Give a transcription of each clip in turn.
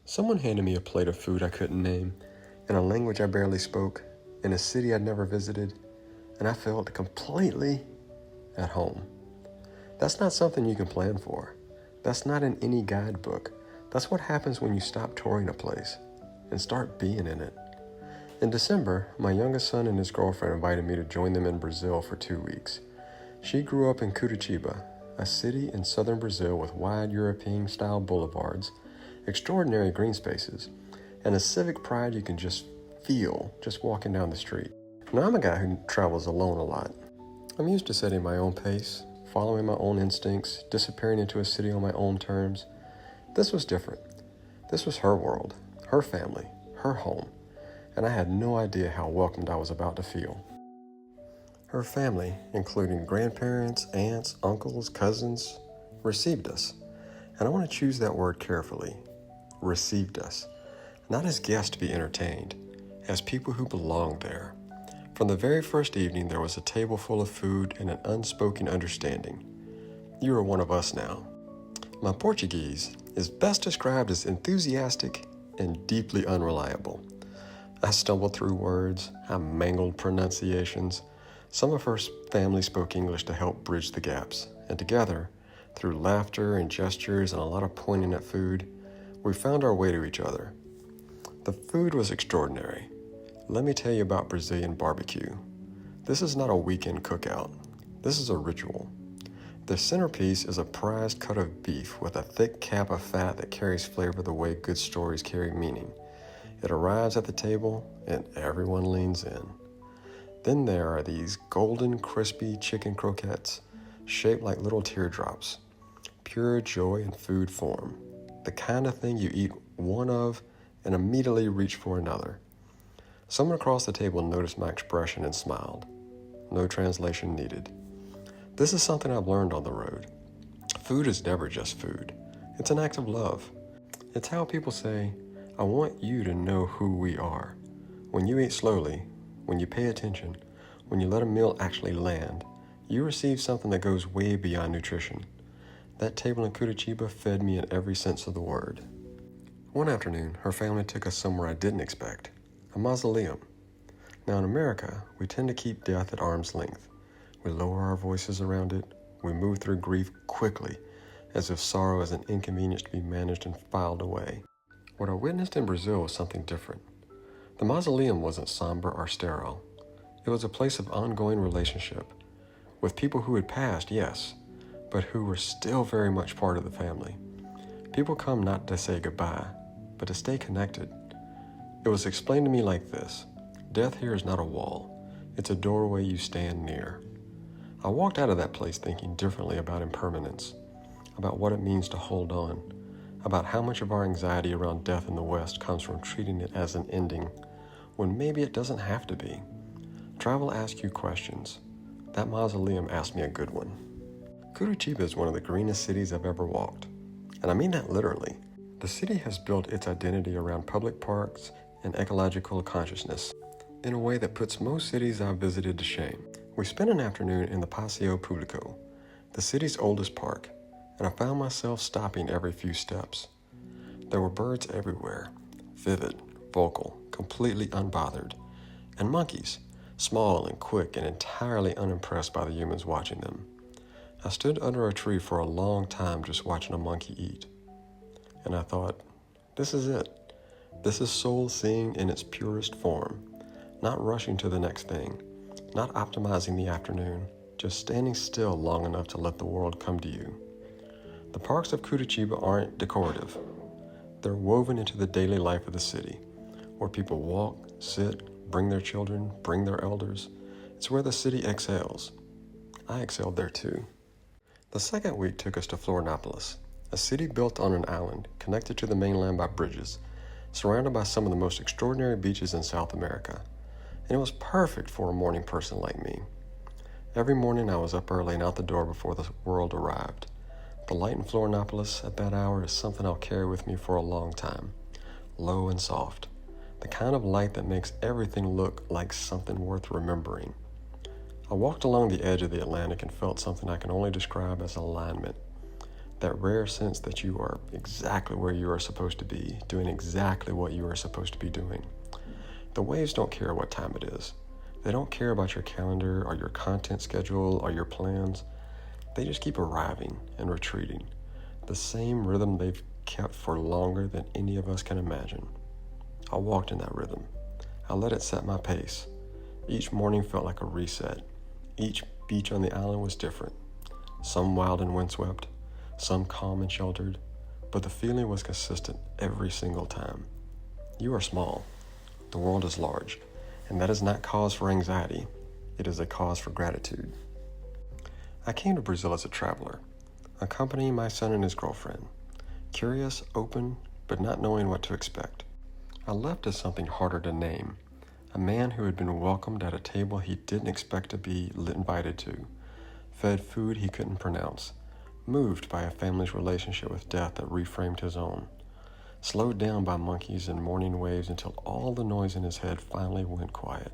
Someone handed me a plate of food I couldn't name, in a language I barely spoke, in a city I'd never visited, and I felt completely at home. That's not something you can plan for. That's not in any guidebook. That's what happens when you stop touring a place and start being in it. In December, my youngest son and his girlfriend invited me to join them in Brazil for 2 weeks. She grew up in Curitiba, a city in southern Brazil with wide European-style boulevards, extraordinary green spaces, and a civic pride you can just feel just walking down the street. Now, I'm a guy who travels alone a lot. I'm used to setting my own pace, following my own instincts, disappearing into a city on my own terms. This was different. This was her world, her family, her home, and I had no idea how welcomed I was about to feel. Her family, including grandparents, aunts, uncles, cousins, received us. And I want to choose that word carefully. Received us. Not as guests to be entertained, as people who belonged there. From the very first evening, there was a table full of food and an unspoken understanding. You are one of us now. My Portuguese is best described as enthusiastic and deeply unreliable. I stumbled through words, I mangled pronunciations. Some of her family spoke English to help bridge the gaps, and together, through laughter and gestures and a lot of pointing at food, we found our way to each other. The food was extraordinary. Let me tell you about Brazilian barbecue. This is not a weekend cookout. This is a ritual. The centerpiece is a prized cut of beef with a thick cap of fat that carries flavor the way good stories carry meaning. It arrives at the table and everyone leans in. Then there are these golden, crispy chicken croquettes shaped like little teardrops. Pure joy in food form. The kind of thing you eat one of and immediately reach for another. Someone across the table noticed my expression and smiled. No translation needed. This is something I've learned on the road. Food is never just food. It's an act of love. It's how people say, I want you to know who we are. When you eat slowly, when you pay attention, when you let a meal actually land, you receive something that goes way beyond nutrition. That table in Curitiba fed me in every sense of the word. One afternoon, her family took us somewhere I didn't expect, a mausoleum. Now in America, we tend to keep death at arm's length. We lower our voices around it. We move through grief quickly, as if sorrow is an inconvenience to be managed and filed away. What I witnessed in Brazil was something different. The mausoleum wasn't somber or sterile. It was a place of ongoing relationship, with people who had passed, yes, but who were still very much part of the family. People come not to say goodbye, but to stay connected. It was explained to me like this: death here is not a wall. It's a doorway you stand near. I walked out of that place thinking differently about impermanence, about what it means to hold on, about how much of our anxiety around death in the West comes from treating it as an ending, when maybe it doesn't have to be. Travel asks you questions. That mausoleum asked me a good one. Curitiba is one of the greenest cities I've ever walked, and I mean that literally. The city has built its identity around public parks and ecological consciousness in a way that puts most cities I've visited to shame. We spent an afternoon in the Passeio Público, the city's oldest park, and I found myself stopping every few steps. There were birds everywhere, vivid, vocal, completely unbothered, and monkeys, small and quick and entirely unimpressed by the humans watching them. I stood under a tree for a long time just watching a monkey eat. And I thought, this is it. This is soul-seeing in its purest form. Not rushing to the next thing. Not optimizing the afternoon. Just standing still long enough to let the world come to you. The parks of Curitiba aren't decorative. They're woven into the daily life of the city, where people walk, sit, bring their children, bring their elders. It's where the city exhales. I exhaled there too. The second week took us to Florianópolis, a city built on an island, connected to the mainland by bridges, surrounded by some of the most extraordinary beaches in South America. And it was perfect for a morning person like me. Every morning I was up early and out the door before the world arrived. The light in Florianópolis at that hour is something I'll carry with me for a long time. Low and soft. The kind of light that makes everything look like something worth remembering. I walked along the edge of the Atlantic and felt something I can only describe as alignment. That rare sense that you are exactly where you are supposed to be, doing exactly what you are supposed to be doing. The waves don't care what time it is. They don't care about your calendar or your content schedule or your plans. They just keep arriving and retreating, the same rhythm they've kept for longer than any of us can imagine. I walked in that rhythm. I let it set my pace. Each morning felt like a reset. Each beach on the island was different. Some wild and windswept, some calm and sheltered, but the feeling was consistent every single time. You are small. The world is large, and that is not cause for anxiety. It is a cause for gratitude. I came to Brazil as a traveler, accompanying my son and his girlfriend, curious, open, but not knowing what to expect. I left as something harder to name, a man who had been welcomed at a table he didn't expect to be invited to, fed food he couldn't pronounce, moved by a family's relationship with death that reframed his own, slowed down by monkeys and morning waves until all the noise in his head finally went quiet.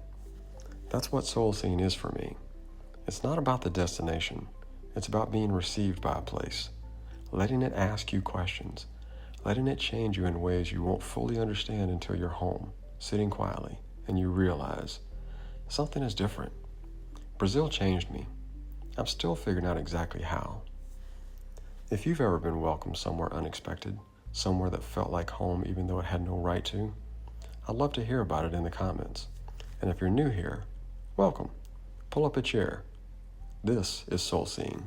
That's what soul-seeing is for me. It's not about the destination. It's about being received by a place, letting it ask you questions, letting it change you in ways you won't fully understand until you're home, sitting quietly, and you realize something is different. Brazil changed me. I'm still figuring out exactly how. If you've ever been welcomed somewhere unexpected, somewhere that felt like home even though it had no right to, I'd love to hear about it in the comments. And if you're new here, welcome. Pull up a chair. This is Soulseeing.